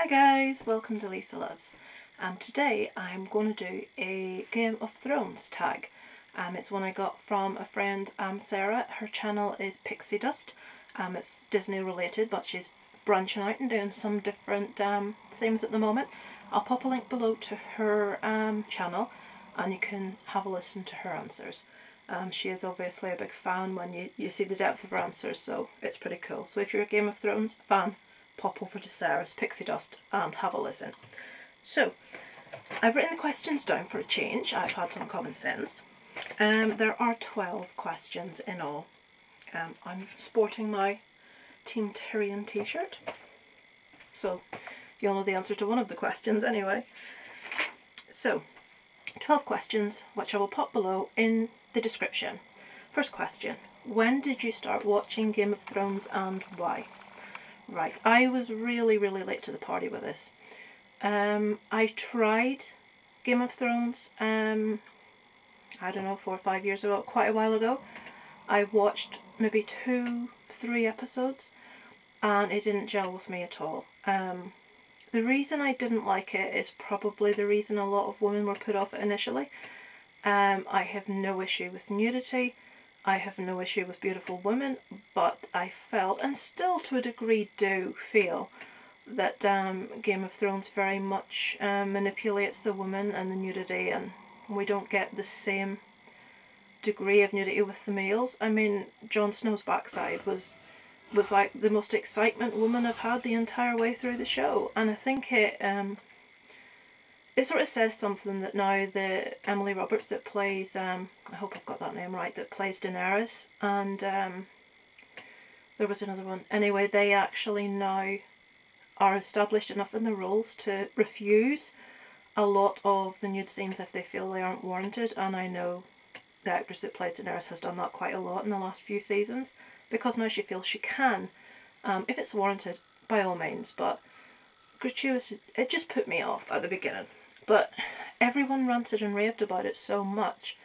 Hi guys, welcome to Lisa Loves. Today I'm going to do a Game of Thrones tag. It's one I got from a friend, Sarah. Her channel is Pixie Dust. It's Disney related, but she's branching out and doing some different themes at the moment. I'll pop a link below to her channel and you can have a listen to her answers. She is obviously a big fan when you see the depth of her answers, so it's pretty cool. So if you're a Game of Thrones fan, pop over to Sarah's Pixie Dust and have a listen. So, I've written the questions down for a change. I've had some common sense. There are 12 questions in all. I'm sporting my Team Tyrion t-shirt, so you'll know the answer to one of the questions anyway. So, 12 questions, which I will pop below in the description. First question: when did you start watching Game of Thrones and why? Right, I was really late to the party with this. I tried Game of Thrones, I don't know, 4 or 5 years ago, quite a while ago. I watched maybe 2-3 episodes and it didn't gel with me at all. The reason I didn't like it is probably the reason a lot of women were put off it initially. I have no issue with nudity. I have no issue with beautiful women, but I felt, and still to a degree do feel, that Game of Thrones very much manipulates the woman and the nudity, and we don't get the same degree of nudity with the males. I mean, Jon Snow's backside was like the most excitement women have had the entire way through the show, and I think it sort of says something that now the Emily Roberts that plays, I hope I've got that name right, that plays Daenerys, and there was another one. Anyway, they actually now are established enough in the roles to refuse a lot of the nude scenes if they feel they aren't warranted, and I know the actress that plays Daenerys has done that quite a lot in the last few seasons, because now she feels she can, if it's warranted, by all means, but gratuitous, it just put me off at the beginning. But everyone ranted and raved about it so much.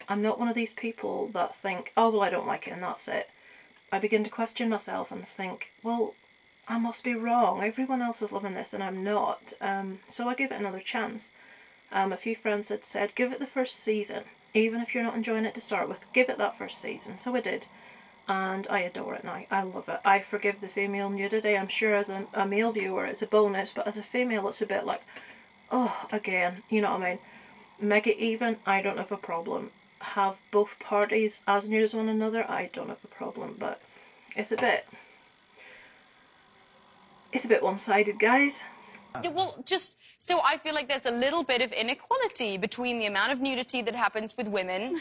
I'm not one of these people that think, oh well, I don't like it and that's it. I begin to question myself and think, well, I must be wrong. Everyone else is loving this and I'm not. So I give it another chance. A few friends had said, give it the first season. Even if you're not enjoying it to start with, give it that first season. So I did. And I adore it now. I love it. I forgive the female nudity. I'm sure as a male viewer it's a bonus, but as a female it's a bit like, oh, again, you know what I mean? Make it even, I don't have a problem. Have both parties as nude as one another, I don't have a problem, but it's a bit one-sided, guys. Yeah, well, just so I feel like there's a little bit of inequality between the amount of nudity that happens with women,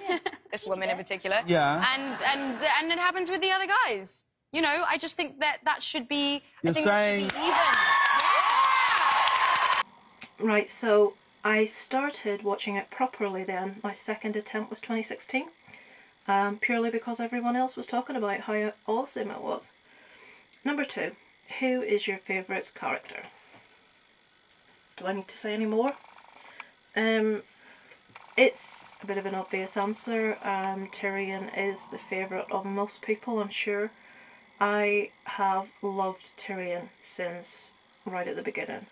this woman in particular, and it happens with the other guys. You know, I just think that should be, I think that should be even. Right, so I started watching it properly then. My second attempt was 2016, purely because everyone else was talking about how awesome it was. Number 2, who is your favourite character? Do I need to say any more? It's a bit of an obvious answer. Tyrion is the favourite of most people, I'm sure. I have loved Tyrion since right at the beginning.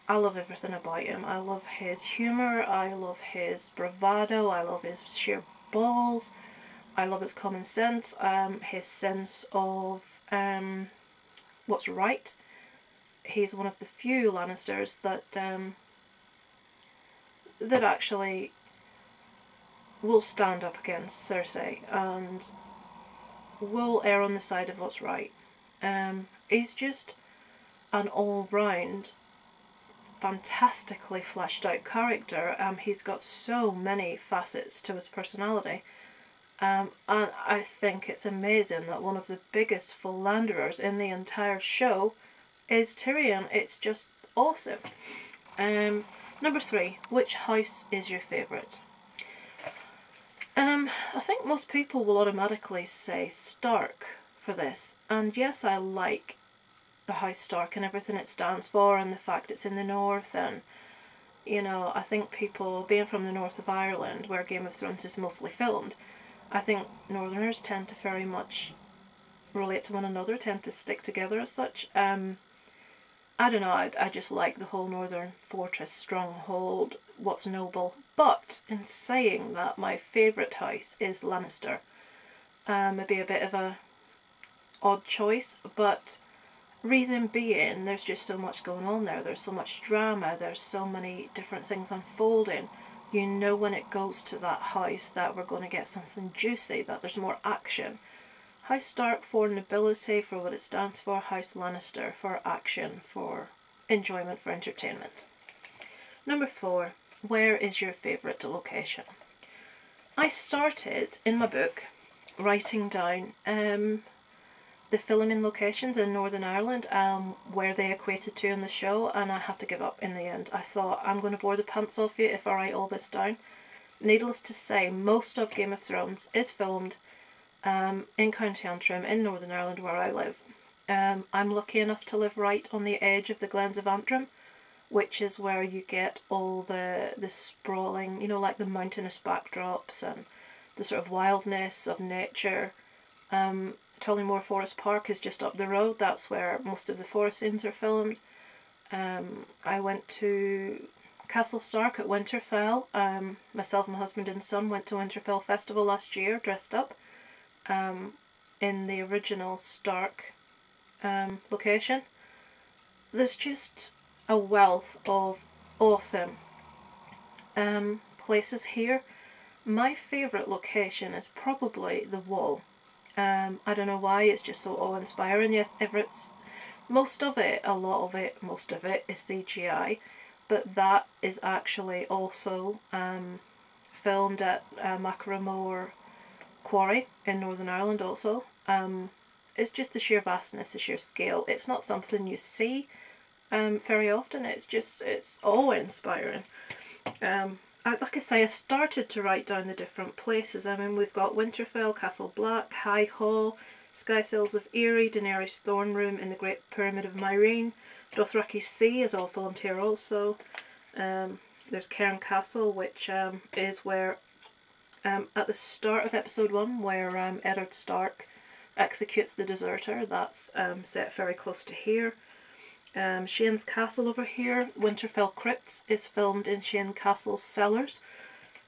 I love everything about him. I love his humour, I love his bravado, I love his sheer balls, I love his common sense, his sense of what's right. He's one of the few Lannisters that that actually will stand up against Cersei and will err on the side of what's right. He's just an all-round fantastically fleshed out character. He's got so many facets to his personality, and I think it's amazing that one of the biggest philanderers in the entire show is Tyrion. It's just awesome. Number 3, which house is your favourite? I think most people will automatically say Stark for this, and yes, I like the House Stark and everything it stands for and the fact it's in the north, and you know, I think people, being from the north of Ireland where Game of Thrones is mostly filmed, I think northerners tend to very much relate to one another, tend to stick together as such. I don't know, I just like the whole Northern Fortress stronghold, what's noble. But in saying that, my favourite house is Lannister. Maybe a bit of a odd choice, but reason being, there's just so much going on there. There's so much drama, there's so many different things unfolding. You know when it goes to that house that we're going to get something juicy, that there's more action. House Stark for nobility, for what it stands for. House Lannister for action, for enjoyment, for entertainment. Number 4, where is your favourite location? I started in my book writing down the filming locations in Northern Ireland, where they equated to in the show, and I had to give up in the end. I thought, I'm going to bore the pants off you if I write all this down. Needless to say, most of Game of Thrones is filmed in County Antrim, in Northern Ireland, where I live. I'm lucky enough to live right on the edge of the Glens of Antrim, which is where you get all the sprawling, you know, like the mountainous backdrops and the sort of wildness of nature. Tollymore Forest Park is just up the road. That's where most of the forest scenes are filmed. I went to Castle Stark at Winterfell. Myself, my husband and son went to Winterfell Festival last year, dressed up in the original Stark location. There's just a wealth of awesome places here. My favourite location is probably the Wall. I don't know why, it's just so awe-inspiring. Yes, most of it is CGI, but that is actually also filmed at Macklemore Quarry in Northern Ireland also. It's just the sheer vastness, the sheer scale. It's not something you see very often. It's awe-inspiring. Like I say, I started to write down the different places. I mean, we've got Winterfell, Castle Black, High Hall, Sky Sails of Erie, Daenerys' Throne Room in the Great Pyramid of Myrene. Dothraki Sea is all filmed here also. There's Cairn Castle, which is where, at the start of episode 1, where Eddard Stark executes the deserter. That's set very close to here. Shane's Castle over here, Winterfell Crypts, is filmed in Shane Castle's cellars.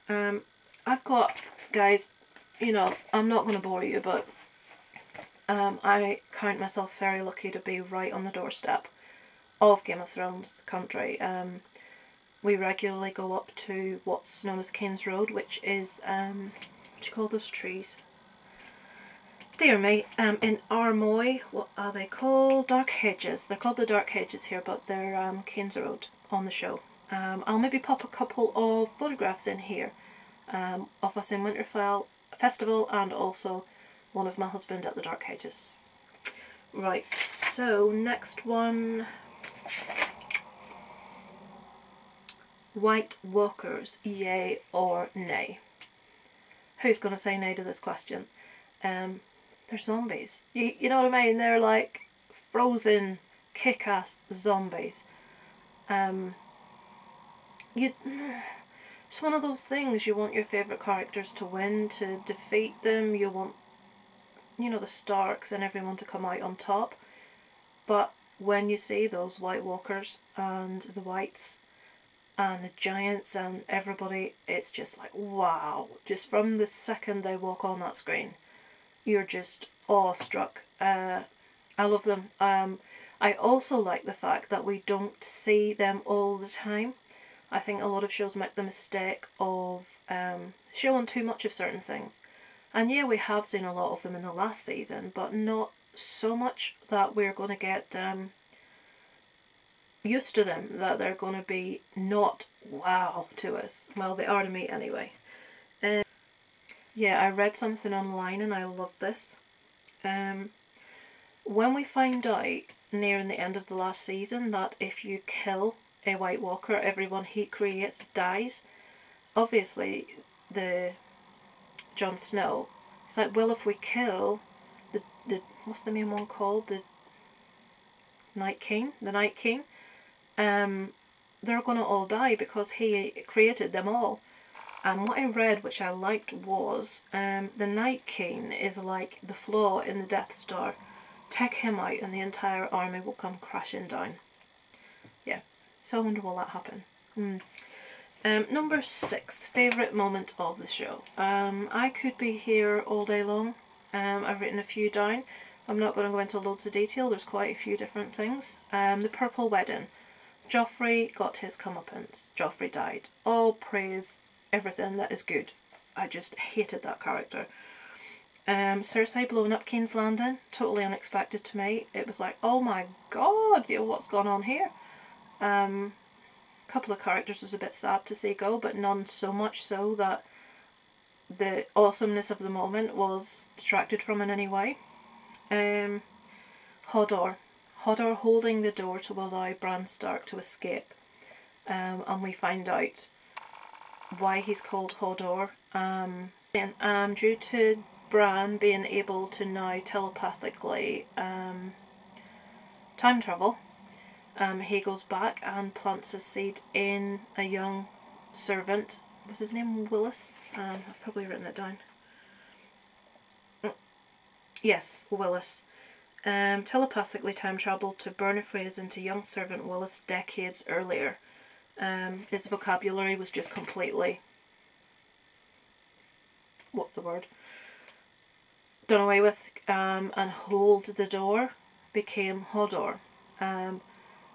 I've got, guys, you know, I'm not going to bore you, but I count myself very lucky to be right on the doorstep of Game of Thrones country. We regularly go up to what's known as King's Road, which is, what do you call those trees? Dear me, in Armoy, what are they called? Dark Hedges. They're called the Dark Hedges here, but they're King's Road on the show. I'll maybe pop a couple of photographs in here of us in Winterfell Festival, and also one of my husband at the Dark Hedges. Right, so next one. White Walkers, yay or nay? Who's going to say nay to this question? They're zombies. You know what I mean? They're like frozen, kick-ass zombies. It's one of those things, you want your favourite characters to win, to defeat them, you want, you know, the Starks and everyone to come out on top. But when you see those White Walkers and the Whites and the Giants and everybody, it's just like, wow. Just from the second they walk on that screen, you're just awestruck. I love them. I also like the fact that we don't see them all the time. I think a lot of shows make the mistake of showing too much of certain things. And yeah, we have seen a lot of them in the last season, but not so much that we're going to get used to them, that they're going to be not wow to us. Well, they are to me anyway. Yeah, I read something online and I love this. When we find out near the end of the last season that if you kill a White Walker, everyone he creates dies, obviously the Jon Snow, it's like, well, if we kill the what's the main one called? The Night King? The Night King? They're gonna all die because he created them all. And what I read, which I liked, was the Night King is like the flaw in the Death Star. Take him out and the entire army will come crashing down. yeah. So I wonder will that happen. Number 6, favourite moment of the show. I could be here all day long. I've written a few down. I'm not going to go into loads of detail, there's quite a few different things. The Purple Wedding. Joffrey got his comeuppance. Joffrey died. All praise everything that is good. I just hated that character. Cersei blowing up King's Landing, totally unexpected to me. It was like, oh my god, you know, what's going on here? Couple of characters was a bit sad to see go, but none so much so that the awesomeness of the moment was detracted from in any way. Hodor holding the door to allow Bran Stark to escape, and we find out why he's called Hodor. Due to Bran being able to now telepathically time travel, he goes back and plants a seed in a young servant. Was his name Willis? I've probably written it down. Yes, Willis. Telepathically time travelled to burn a phrase into young servant Willis decades earlier. His vocabulary was just completely, what's the word, done away with, and hold the door became Hodor,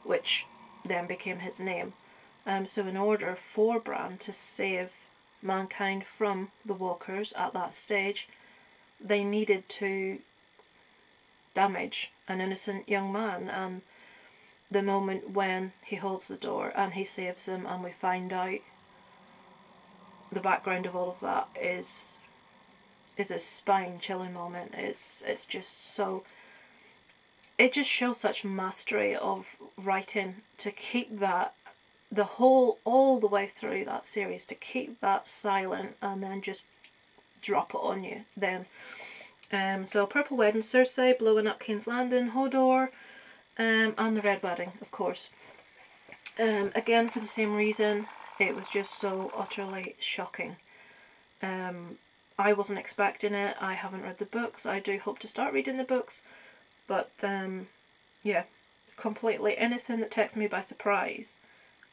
which then became his name. So in order for Bran to save mankind from the walkers at that stage, they needed to damage an innocent young man, and the moment when he holds the door and he saves him and we find out the background of all of that is a spine-chilling moment. It's just so, it just shows such mastery of writing to keep that, all the way through that series, to keep that silent and then just drop it on you then. So Purple Wedding, Cersei blowing up King's Landing, Hodor, and the Red Wedding, of course. Again, for the same reason, it was just so utterly shocking. I wasn't expecting it. I haven't read the books. I do hope to start reading the books, but yeah, completely anything that takes me by surprise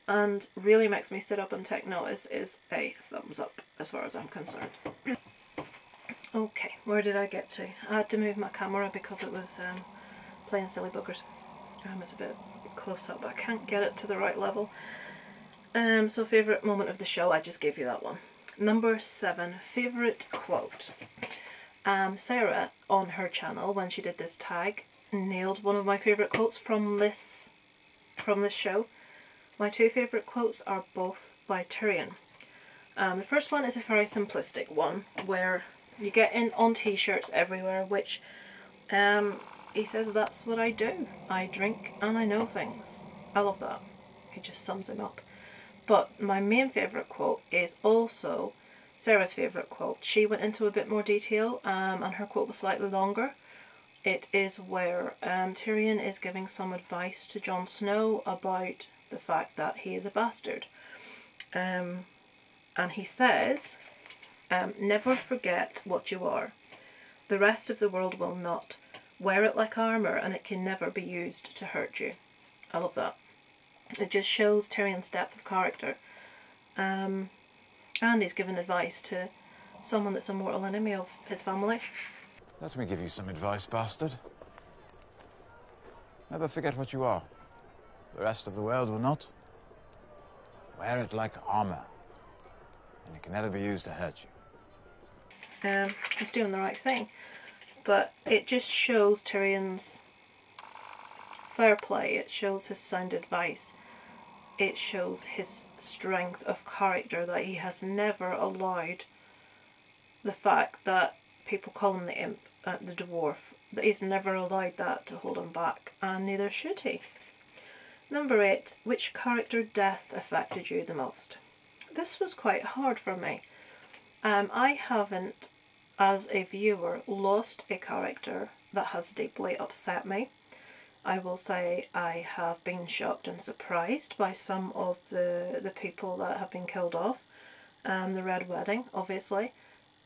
and really makes me sit up and take notice is a thumbs up as far as I'm concerned. Okay, where did I get to? I had to move my camera because it was playing silly buggers. It's a bit close up, but I can't get it to the right level. So favourite moment of the show, I just gave you that one. Number 7, favourite quote. Sarah, on her channel, when she did this tag, nailed one of my favourite quotes from this show. My 2 favourite quotes are both by Tyrion. The first one is a very simplistic one, where you get in on t-shirts everywhere, which he says that's what I do. I drink and I know things. I love that. It just sums him up. But my main favourite quote is also Sarah's favourite quote. She went into a bit more detail, and her quote was slightly longer. It is where Tyrion is giving some advice to Jon Snow about the fact that he is a bastard. And he says, never forget what you are. The rest of the world will not. Wear it like armour and it can never be used to hurt you. I love that. It just shows Tyrion's depth of character. And he's given advice to someone that's a mortal enemy of his family. Let me give you some advice, bastard. Never forget what you are. The rest of the world will not. Wear it like armour, and it can never be used to hurt you. He's doing the right thing, but it just shows Tyrion's fair play. It shows his sound advice. It shows his strength of character, that he has never allowed the fact that people call him the imp, the dwarf, that he's never allowed that to hold him back, and neither should he. Number 8, which character death affected you the most? This was quite hard for me. I haven't, as a viewer, lost a character that has deeply upset me. I will say I have been shocked and surprised by some of the people that have been killed off. The Red Wedding, obviously.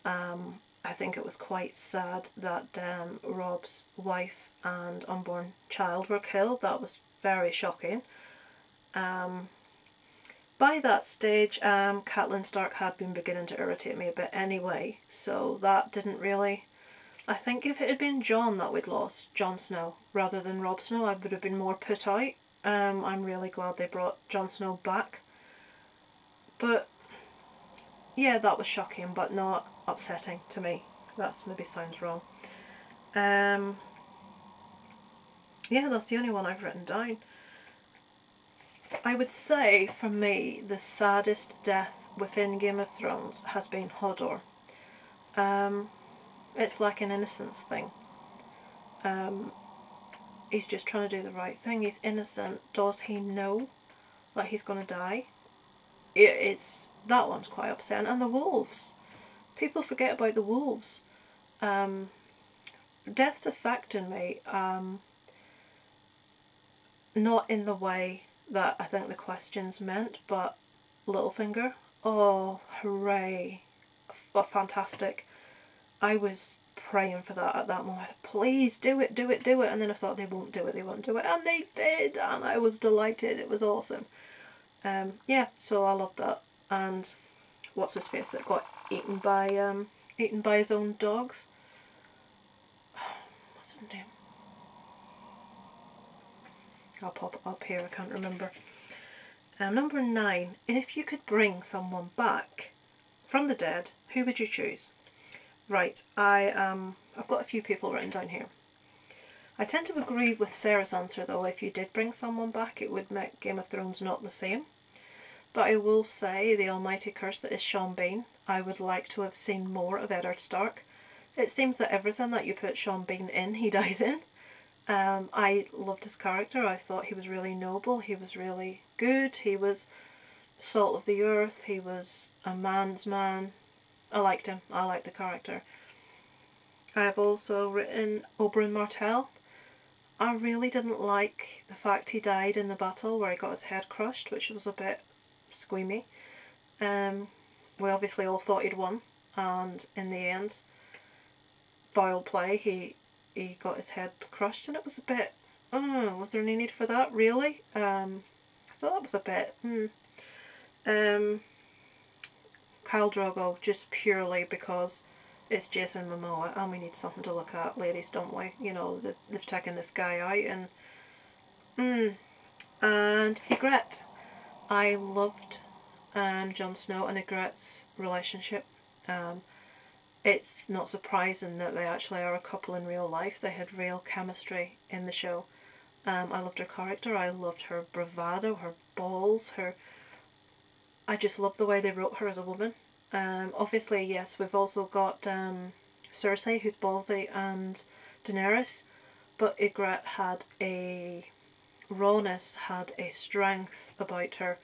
I think it was quite sad that Rob's wife and unborn child were killed. That was very shocking. By that stage, Catelyn Stark had been beginning to irritate me a bit anyway, so that didn't really... I think if it had been Jon that we'd lost, Jon Snow, rather than Rob Snow, I would have been more put out. I'm really glad they brought Jon Snow back. But yeah, that was shocking, but not upsetting to me. That maybe sounds wrong. Yeah, that's the only one I've written down. I would say, for me, the saddest death within Game of Thrones has been Hodor. It's like an innocence thing. He's just trying to do the right thing. He's innocent. Does he know that he's going to die? That one's quite upsetting. And the wolves. People forget about the wolves. Death's affecting me. Not in the way that I think the questions meant, but Littlefinger. Oh, hooray. Fantastic. I was praying for that at that moment. Please do it, do it, do it. And then I thought they won't do it, they won't do it. And they did, and I was delighted. It was awesome. Yeah, so I loved that. And what's his face that got eaten by his own dogs? What's his name? I'll pop it up here, I can't remember. Number 9. If you could bring someone back from the dead, who would you choose? Right, I've got a few people written down here. I tend to agree with Sarah's answer though. If you did bring someone back, it would make Game of Thrones not the same. But I will say, the almighty curse that is Sean Bean, I would like to have seen more of Eddard Stark. It seems that everything that you put Sean Bean in, he dies in. I loved his character. I thought he was really noble, he was really good, he was salt of the earth, he was a man's man. I liked him, I liked the character. I have also written Oberyn Martell. I really didn't like the fact he died in the battle where he got his head crushed, which was a bit squeamy. We obviously all thought he'd won, and in the end, foul play, he got his head crushed, and it was a bit, was there any need for that, really? I thought that was a bit, Khal Drogo, just purely because it's Jason Momoa and we need something to look at, ladies, don't we? You know, they've taken this guy out, and Ygritte. I loved Jon Snow and Ygritte's relationship. It's not surprising that they actually are a couple in real life. They had real chemistry in the show. I loved her character, I loved her bravado, her balls, I just loved the way they wrote her as a woman. Obviously, yes, we've also got Cersei, who's ballsy, and Daenerys, but Ygritte had a rawness, had a strength about her.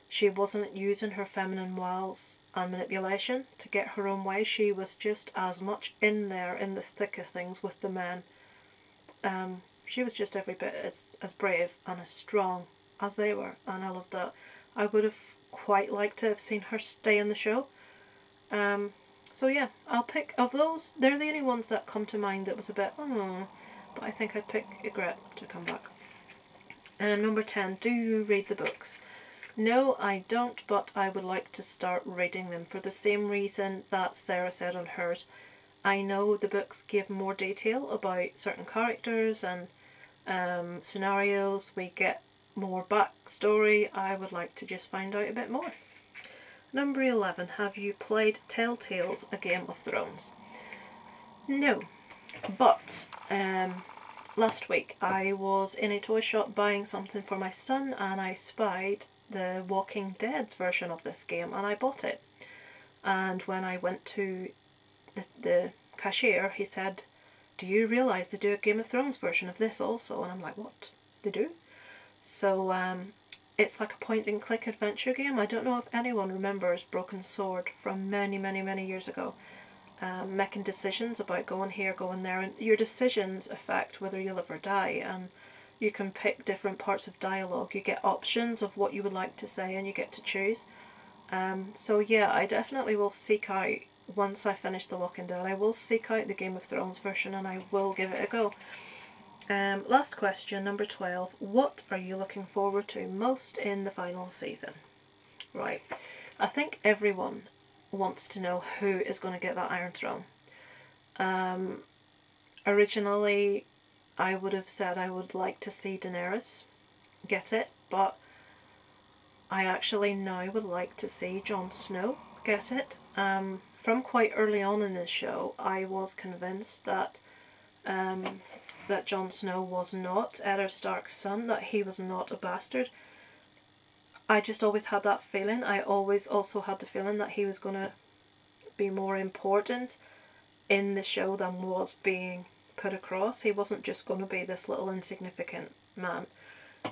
She wasn't using her feminine wiles and manipulation to get her own way. She was just as much in there, in the thick of things with the men. She was just every bit as brave and as strong as they were, and I loved that. I would have quite liked to have seen her stay in the show. So yeah, I'll pick, of those, they're the only ones that come to mind that was a bit, but I think I'd pick Ygritte to come back. Number 10, do you read the books? No, I don't, but I would like to start reading them for the same reason that Sarah said on hers. I know the books give more detail about certain characters and scenarios, we get more backstory. I would like to just find out a bit more. Number 11, have you played Telltale's A Game of Thrones? No, but last week I was in a toy shop buying something for my son and I spied the Walking Dead's version of this game and I bought it. And when I went to the cashier, he said, do you realise they do a Game of Thrones version of this also? And I'm like, what? They do? So it's like a point and click adventure game. I don't know if anyone remembers Broken Sword from many, many, many years ago. Making decisions about going here, going there, and your decisions affect whether you live or die, and you can pick different parts of dialogue. You get options of what you would like to say and you get to choose. So yeah, I definitely will seek out, once I finish The Walking Dead, I will seek out the Game of Thrones version and I will give it a go. Last question, number 12. What are you looking forward to most in the final season? Right, I think everyone wants to know who is going to get that Iron Throne. Originally, I would have said I would like to see Daenerys get it, but I actually now would like to see Jon Snow get it. From quite early on in this show, I was convinced that that Jon Snow was not Eddard Stark's son, that he was not a bastard. I just always had that feeling. I always also had the feeling that he was going to be more important in the show than was being put across. He wasn't just going to be this little insignificant man.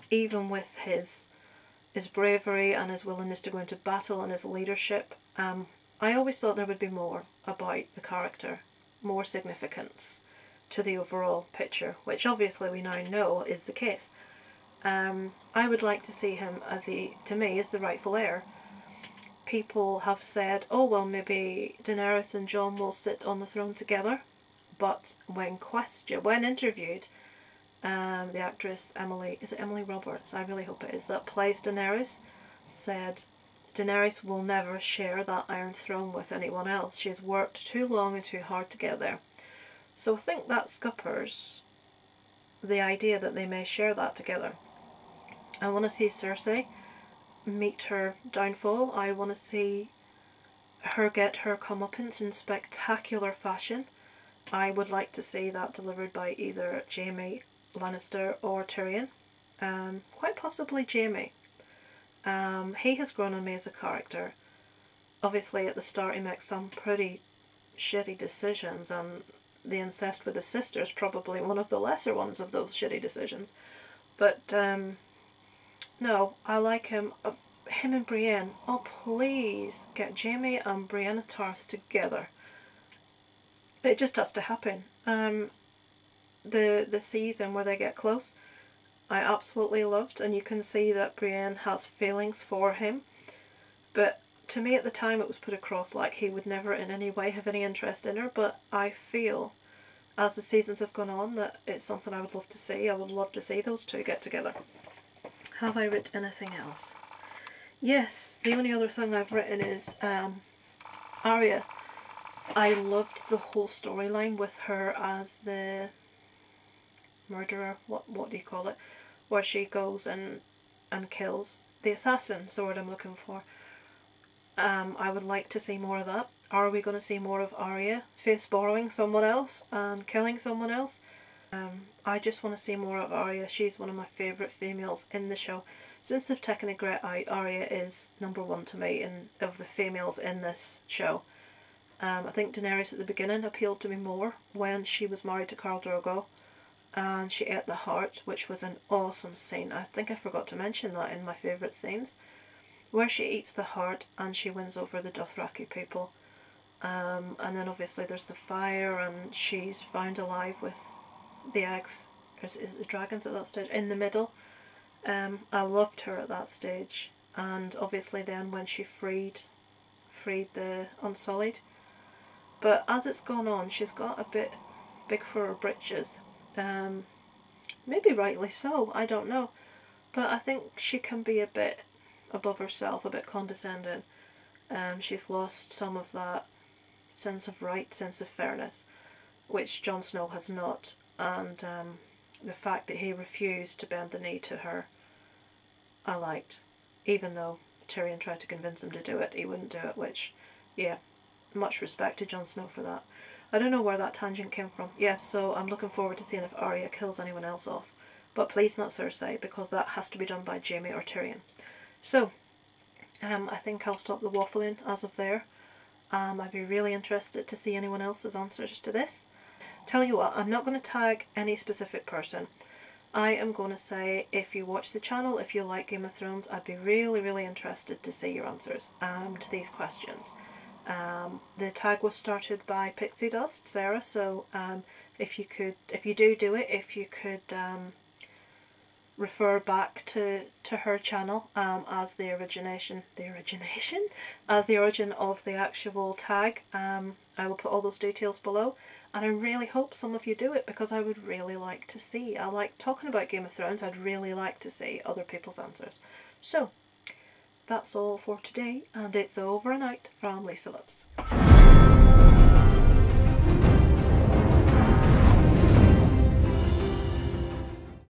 Even with his bravery and his willingness to go into battle and his leadership, I always thought there would be more about the character, more significance to the overall picture, which obviously we now know is the case. I would like to see him as to me, is the rightful heir. People have said, oh well, maybe Daenerys and Jon will sit on the throne together, but when interviewed, the actress Emily Roberts, I really hope it is, that plays Daenerys, said Daenerys will never share that Iron Throne with anyone else. She has worked too long and too hard to get there. So I think that scuppers the idea that they may share that together. I want to see Cersei meet her downfall. I want to see her get her comeuppance in spectacular fashion. I would like to see that delivered by either Jaime Lannister or Tyrion. Quite possibly Jaime. He has grown on me as a character. Obviously at the start he makes some pretty shitty decisions, and the incest with his sister is probably one of the lesser ones of those shitty decisions. But no, I like him. Him and Brienne. Oh please, get Jaime and Brienne of Tarth together. It just has to happen. The season where they get close, I absolutely loved, and you can see that Brienne has feelings for him. But to me at the time it was put across like he would never in any way have any interest in her, but I feel as the seasons have gone on that it's something I would love to see. I would love to see those two get together. Have I written anything else? Yes, the only other thing I've written is Arya. I loved the whole storyline with her as the murderer, what do you call it, where she goes and kills the assassin, is the word I'm looking for. I would like to see more of that. Are we going to see more of Arya face borrowing someone else and killing someone else? I just want to see more of Arya. She's one of my favourite females in the show. Since they've taken Ygritte out, Arya is number one to me of the females in this show. I think Daenerys at the beginning appealed to me more when she was married to Khal Drogo and she ate the heart, which was an awesome scene. I think I forgot to mention that in my favourite scenes, where she eats the heart and she wins over the Dothraki people. And then obviously there's the fire and she's found alive with the eggs, is it the dragons at that stage, in the middle. I loved her at that stage, and obviously then when she freed the Unsullied. But as it's gone on, she's got a bit big for her britches. Maybe rightly so, I don't know. But I think she can be a bit above herself, a bit condescending. She's lost some of that sense of right, sense of fairness, which Jon Snow has not. And the fact that he refused to bend the knee to her, I liked. Even though Tyrion tried to convince him to do it, he wouldn't do it, which, yeah, much respect to Jon Snow for that. I don't know where that tangent came from. Yeah, so I'm looking forward to seeing if Arya kills anyone else off. But please not Cersei, because that has to be done by Jaime or Tyrion. So, I think I'll stop the waffling as of there. I'd be really interested to see anyone else's answers to this. Tell you what, I'm not going to tag any specific person. I am going to say, if you watch the channel, if you like Game of Thrones, I'd be really, really interested to see your answers to these questions. The tag was started by Pixie Dust, Sarah, so if you do it, if you could refer back to her channel as the origin of the actual tag. I will put all those details below. and I really hope some of you do it, because I would really like to see. I like talking about Game of Thrones. I'd really like to see other people's answers. So that's all for today, and it's over and out from Lisa Loves.